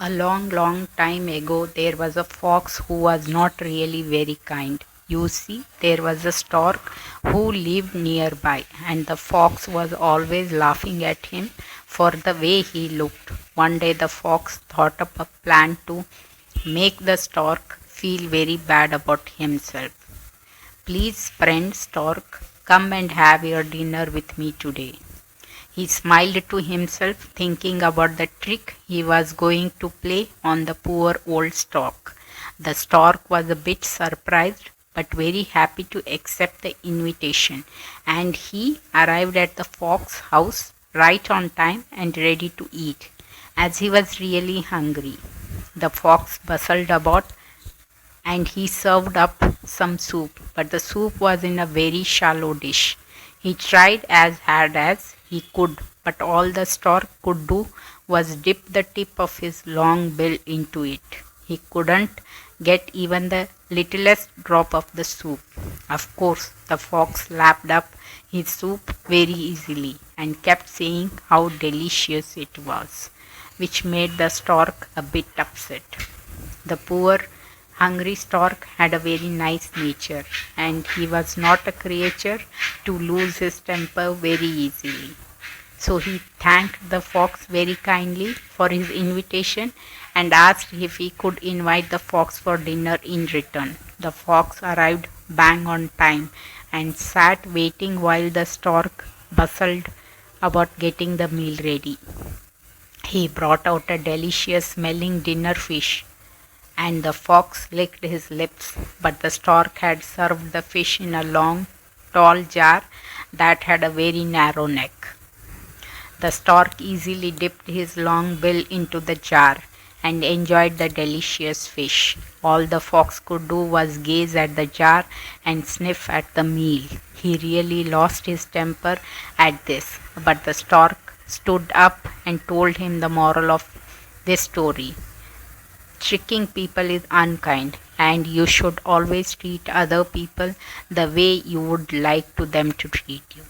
A long, long time ago, there was a fox who was not really very kind. You see, there was a stork who lived nearby, and the fox was always laughing at him for the way he looked. One day, the fox thought up a plan to make the stork feel very bad about himself. Please, friend stork, come and have your dinner with me today. He smiled to himself, thinking about the trick he was going to play on the poor old stork. The stork was a bit surprised but very happy to accept the invitation, and he arrived at the fox house right on time and ready to eat, as he was really hungry. The fox bustled about and he served up some soup, but the soup was in a very shallow dish. He tried as hard as he could, but all the stork could do was dip the tip of his long bill into it. He couldn't get even the littlest drop of the soup. Of course, the fox lapped up his soup very easily and kept saying how delicious it was, which made the stork a bit upset. The poor hungry stork had a very nice nature, and he was not a creature to lose his temper very easily. So he thanked the fox very kindly for his invitation and asked if he could invite the fox for dinner in return. The fox arrived bang on time and sat waiting while the stork bustled about getting the meal ready. He brought out a delicious smelling dinner fish, and the fox licked his lips, but the stork had served the fish in a long, tall jar that had a very narrow neck. The stork easily dipped his long bill into the jar and enjoyed the delicious fish. All the fox could do was gaze at the jar and sniff at the meal. He really lost his temper at this, but the stork stood up and told him the moral of this story. Tricking people is unkind, and you should always treat other people the way you would like to them to treat you.